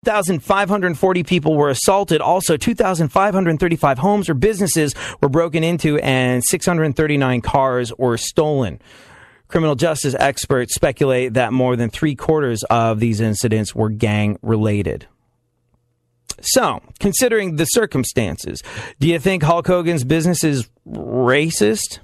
6,540 people were assaulted. Also, 2,535 homes or businesses were broken into, and 639 cars were stolen. Criminal justice experts speculate that more than 3/4 of these incidents were gang-related. So, considering the circumstances, do you think Hulk Hogan's business is racist?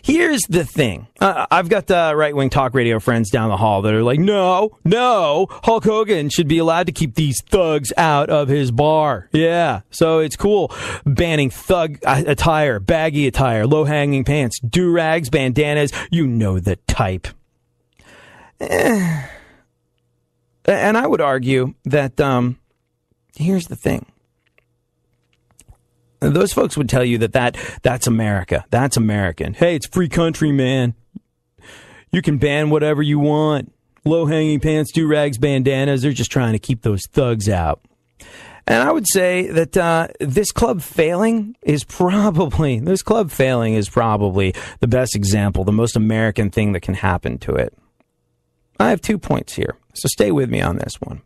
Here's the thing. I've got the right-wing talk radio friends down the hall that are like, no, Hulk Hogan should be allowed to keep these thugs out of his bar. Yeah, so it's cool banning thug attire, baggy attire, low-hanging pants, do-rags, bandanas, you know the type. And I would argue that, here's the thing. Those folks would tell you that's America. That's American. Hey, it's free country, man. You can ban whatever you want. Low-hanging pants, do-rags, bandanas, they're just trying to keep those thugs out. And I would say that this club failing is probably the best example, the most American thing that can happen to it. I have 2 points here, so stay with me on this one.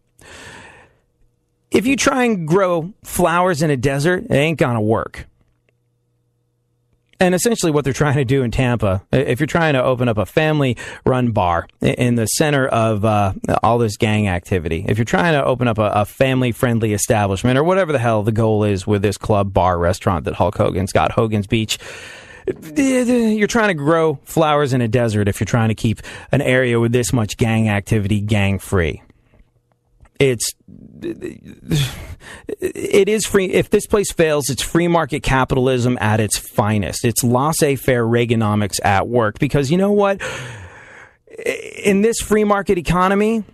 If you try and grow flowers in a desert, it ain't gonna work. And essentially what they're trying to do in Tampa, if you're trying to open up a family-run bar in the center of all this gang activity, if you're trying to open up a family-friendly establishment, or whatever the hell the goal is with this club, bar, restaurant that Hulk Hogan's got, Hogan's Beach, you're trying to grow flowers in a desert if you're trying to keep an area with this much gang activity gang-free. It is free. If this place fails, it's free market capitalism at its finest. It's laissez-faire Reaganomics at work. Because you know what? In this free market economy,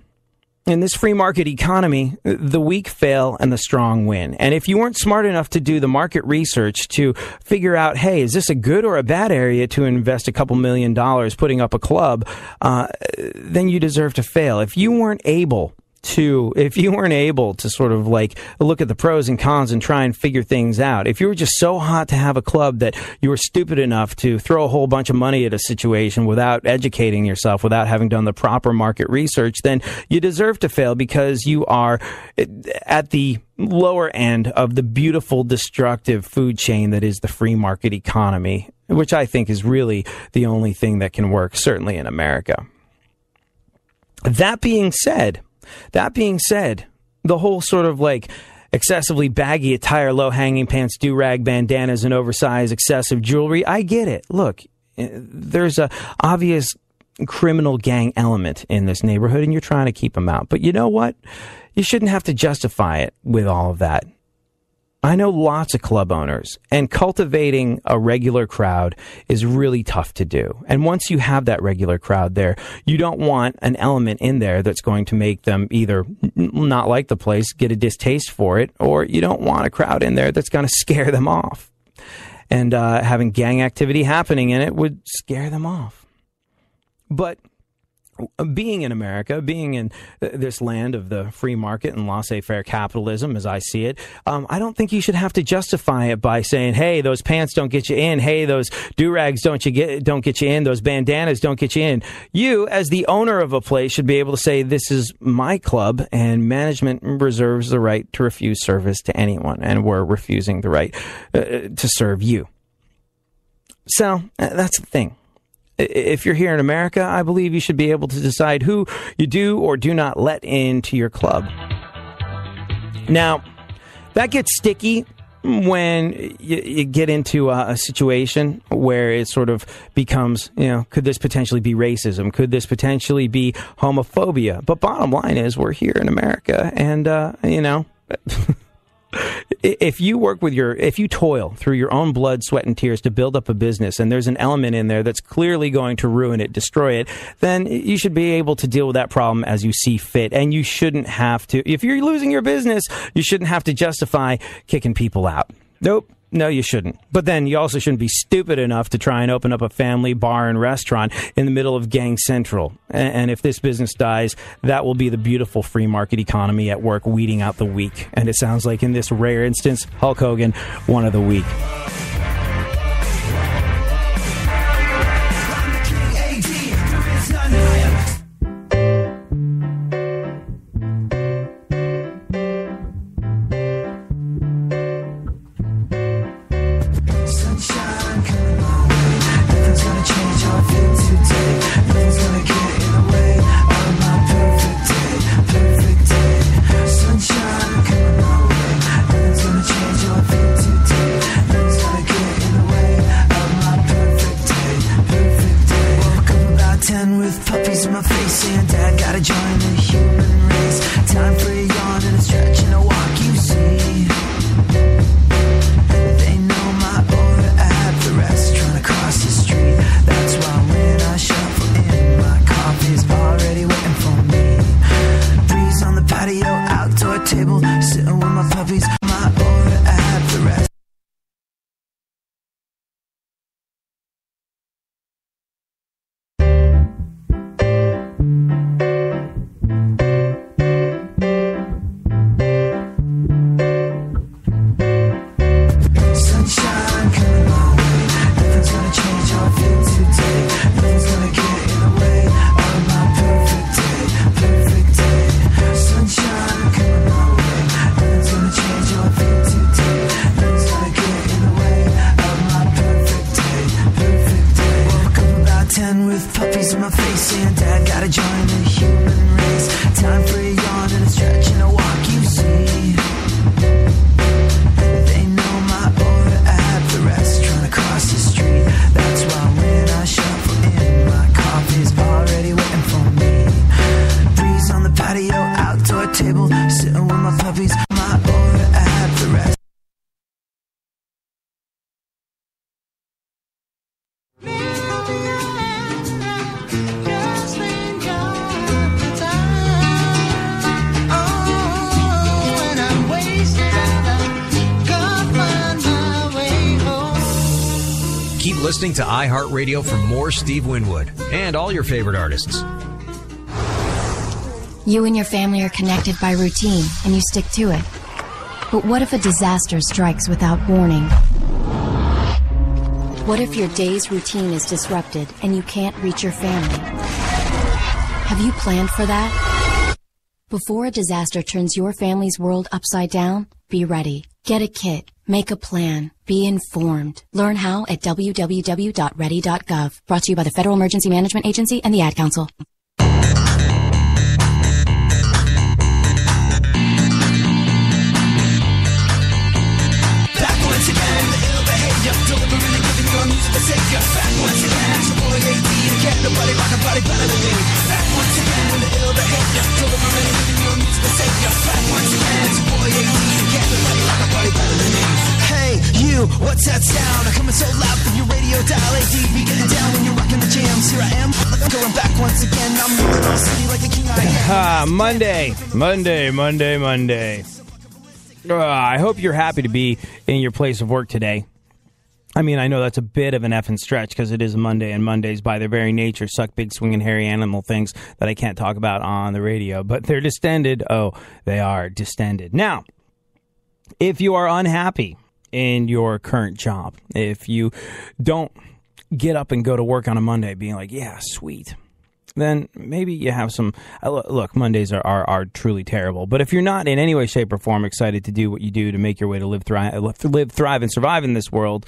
the weak fail and the strong win. And if you weren't smart enough to do the market research to figure out, hey, is this a good or a bad area to invest a couple $1 million putting up a club, then you deserve to fail. If you weren't able to sort of like look at the pros and cons and try and figure things out, if you were just so hot to have a club that you were stupid enough to throw a whole bunch of money at a situation without educating yourself, without having done the proper market research, then you deserve to fail, because you are at the lower end of the beautiful, destructive food chain that is the free market economy, which I think is really the only thing that can work, certainly in America. That being said, the whole sort of like excessively baggy attire, low-hanging pants, do-rag, bandanas, and oversized excessive jewelry, I get it. Look, there's a obvious criminal gang element in this neighborhood, and you're trying to keep them out. But you know what? You shouldn't have to justify it with all of that. I know lots of club owners, and cultivating a regular crowd is really tough to do. And once you have that regular crowd there, you don't want an element in there that's going to make them either not like the place, get a distaste for it, or you don't want a crowd in there that's going to scare them off. And having gang activity happening in it would scare them off. But being in America, being in this land of the free market and laissez-faire capitalism, as I see it, I don't think you should have to justify it by saying, hey, those pants don't get you in. Hey, those do-rags don't get you in. Those bandanas don't get you in. You, as the owner of a place, should be able to say, this is my club, and management reserves the right to refuse service to anyone, and we're refusing the right to serve you. So that's the thing. If you're here in America, I believe you should be able to decide who you do or do not let into your club. Now, that gets sticky when you get into a situation where it sort of becomes, could this potentially be racism? Could this potentially be homophobia? But bottom line is, we're here in America, and, if you toil through your own blood, sweat, and tears to build up a business, and there's an element in there that's clearly going to ruin it, destroy it, then you should be able to deal with that problem as you see fit. And you shouldn't have to, if you're losing your business, you shouldn't have to justify kicking people out. Nope. No, you shouldn't. But then you also shouldn't be stupid enough to try and open up a family bar and restaurant in the middle of Gang Central. And if this business dies, that will be the beautiful free market economy at work, weeding out the weak. And it sounds like in this rare instance, Hulk Hogan, one of the weak. patio, outdoor table, sitting with my puppies, my aura, I have the rest. With puppies in my face saying Dad gotta join the human race. Time for a yawn and a stretch and a walk, you see. They know my aura, I have the rest. Trying to cross the street, that's why when I shuffle in, my coffee's already waiting for me. Breeze on the patio, outdoor table, sitting with my puppies, my aura, I have the rest. Keep listening to iHeartRadio for more Steve Winwood and all your favorite artists. You and your family are connected by routine, and you stick to it. But what if a disaster strikes without warning? What if your day's routine is disrupted and you can't reach your family? Have you planned for that? Before a disaster turns your family's world upside down, be ready. Get a kit. Make a plan. Be informed. Learn how at www.ready.gov. Brought to you by the Federal Emergency Management Agency and the Ad Council. Back once again, the ill behavior, delivering and giving your music a savior. Back once again, it's your boy AD, and can't nobody rock a body better than me. Back once again, the ill behavior, delivering and giving your music a savior. Back once again, it's your boy AD, and can't nobody rock a body better than me. Hey, you, what's that sound? I'm coming so loud from your radio dial. AD, be getting down when you're rocking the jams. Here I am, going back once again. I'm moving on city like a king I am. Monday. I hope you're happy to be in your place of work today. I mean, I know that's a bit of an effing stretch because it is a Monday, and Mondays, by their very nature, suck big, swinging, hairy animal things that I can't talk about on the radio. But they're distended. Oh, they are distended. Now, if you are unhappy in your current job, if you don't get up and go to work on a Monday being like, yeah, sweet, then maybe you have some... Look, Mondays are truly terrible. But if you're not in any way, shape, or form excited to do what you do to make your way to live, thrive, and survive in this world,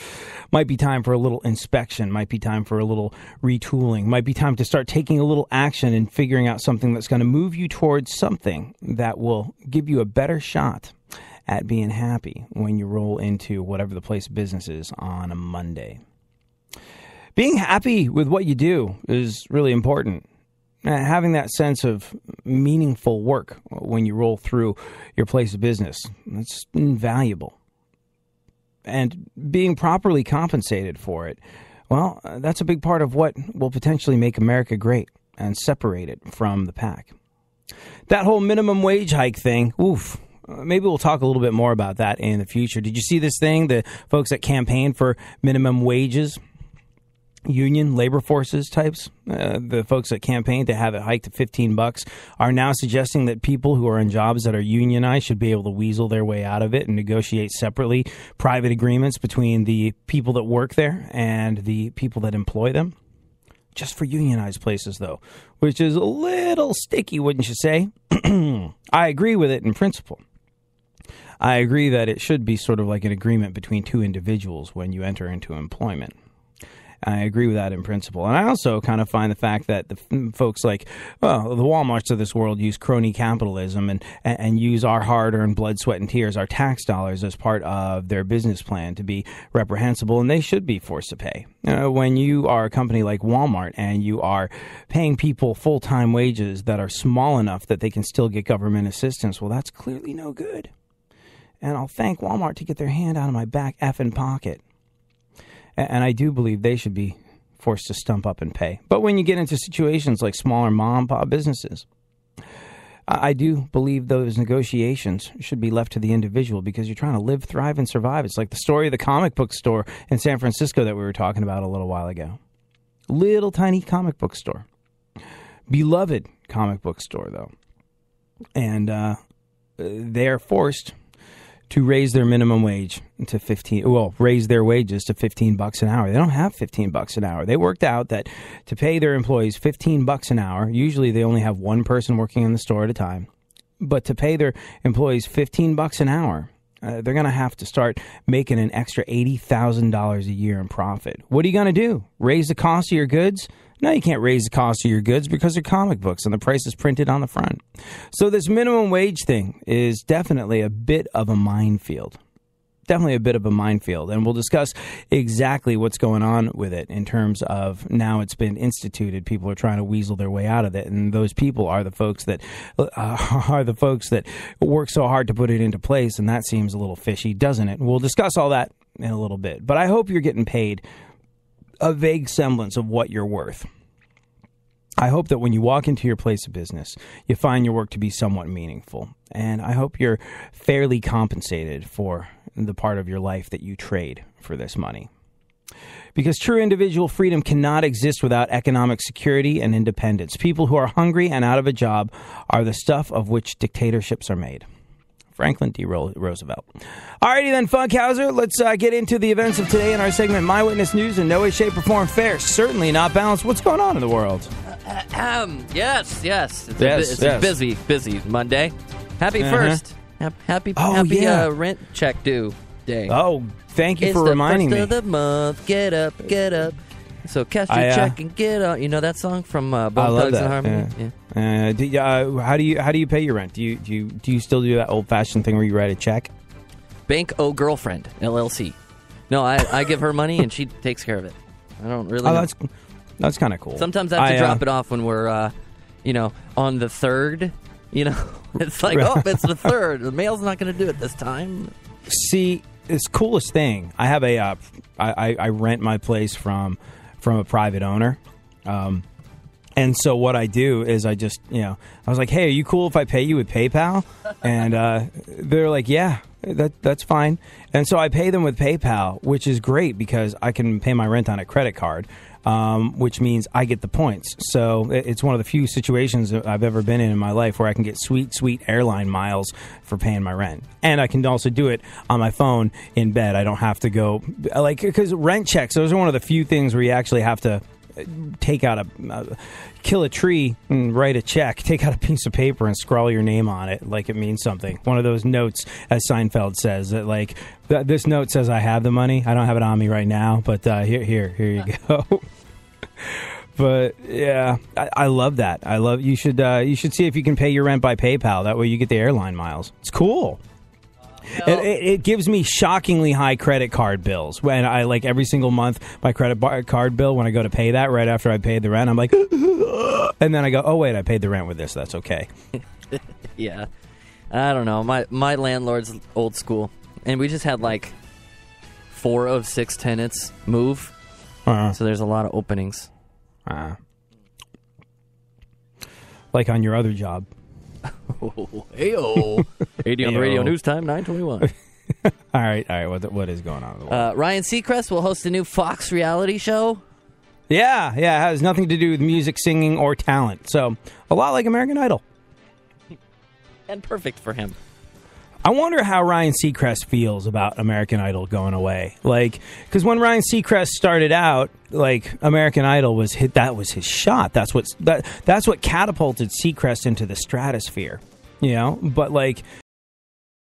might be time for a little inspection, might be time for a little retooling, might be time to start taking a little action and figuring out something that's going to move you towards something that will give you a better shot at being happy when you roll into whatever the place of business is on a Monday. Being happy with what you do is really important. Having that sense of meaningful work when you roll through your place of business, that's invaluable. And being properly compensated for it, well, that's a big part of what will potentially make America great and separate it from the pack. That whole minimum wage hike thing, oof. Maybe we'll talk a little bit more about that in the future. Did you see this thing? The folks that campaign for minimum wages, union labor forces types, the folks that campaign to have it hiked to $15 are now suggesting that people who are in jobs that are unionized should be able to weasel their way out of it and negotiate separately private agreements between the people that work there and the people that employ them. Just for unionized places, though, which is a little sticky, wouldn't you say? I agree with it in principle. I agree that it should be sort of like an agreement between two individuals when you enter into employment. I agree with that in principle. And I also kind of find the fact that the folks like, well, the Walmarts of this world use crony capitalism and use our hard-earned blood, sweat, and tears, our tax dollars, as part of their business plan to be reprehensible, and they should be forced to pay. When you are a company like Walmart and you are paying people full-time wages that are small enough that they can still get government assistance, well, that's clearly no good. And I'll thank Walmart to get their hand out of my back effing pocket. And I do believe they should be forced to stump up and pay. But when you get into situations like smaller mom and pop businesses, I do believe those negotiations should be left to the individual because you're trying to live, thrive, and survive. It's like the story of the comic book store in San Francisco that we were talking about a little while ago. Little tiny comic book store. Beloved comic book store, though. And they are forced to raise their minimum wage to raise their wages to $15 an hour. They don't have $15 an hour. They worked out that to pay their employees $15 an hour, usually they only have one person working in the store at a time, but to pay their employees $15 an hour, they're going to have to start making an extra $80,000 a year in profit. What are you going to do? Raise the cost of your goods? No, you can't raise the cost of your goods because they're comic books and the price is printed on the front. So this minimum wage thing is definitely a bit of a minefield. Definitely a bit of a minefield. And we'll discuss exactly what's going on with it in terms of now it's been instituted. People are trying to weasel their way out of it. And those people are the folks that work so hard to put it into place. And that seems a little fishy, doesn't it? We'll discuss all that in a little bit. But I hope you're getting paid a vague semblance of what you're worth. I hope that when you walk into your place of business, you find your work to be somewhat meaningful. And I hope you're fairly compensated for the part of your life that you trade for this money. Because true individual freedom cannot exist without economic security and independence. People who are hungry and out of a job are the stuff of which dictatorships are made. Franklin D. Roosevelt. Alrighty then, Funkhauser, let's get into the events of today in our segment, My Witness News. In no way, shape, or form fair, certainly not balanced. What's going on in the world? Yes. It's a busy Monday. Happy first. Happy rent check due day. Oh, thank you for reminding me. It's the first of the month. Get up. So cash your check and get out. You know that song from Bone Thugs and Harmony? Yeah. How do you pay your rent? Do you still do that old fashioned thing where you write a check? Bank O Girlfriend LLC. No, I give her money and she takes care of it. I don't really. Know. That's kind of cool. Sometimes I have to drop it off when we're on the 3rd. It's like it's the 3rd. The mail's not going to do it this time. See, it's coolest thing. I have I rent my place from a private owner. And so what I do is I just, I was like, hey, are you cool if I pay you with PayPal? And they're like, yeah, that's fine. And so I pay them with PayPal, which is great because I can pay my rent on a credit card, which means I get the points. So it's one of the few situations that I've ever been in my life where I can get sweet airline miles for paying my rent. And I can also do it on my phone in bed. I don't have to go, because rent checks, those are one of the few things where you actually have to take out kill a tree and write a check, take out a piece of paper and scrawl your name on it like it means something. One of those notes, as Seinfeld says, that this note says I have the money. I don't have it on me right now, but here you go. But yeah, I love that. You should see if you can pay your rent by PayPal. That way you get the airline miles. It's cool. It gives me shockingly high credit card bills. When I every single month, my credit card bill, when I go to pay that right after I paid the rent, I'm like, and then I go, oh wait, I paid the rent with this. That's okay. Yeah, I don't know. My landlord's old school, and we just had 4 of 6 tenants move, so there's a lot of openings. Like on your other job. Hey-o. 80 on the radio news time, 9:21. All right. What is going on in the world? Ryan Seacrest will host a new Fox reality show. Yeah. It has nothing to do with music, singing, or talent. So a lot like American Idol. And perfect for him. I wonder how Ryan Seacrest feels about American Idol going away. Because when Ryan Seacrest started out, American Idol was his shot. That's what catapulted Seacrest into the stratosphere. But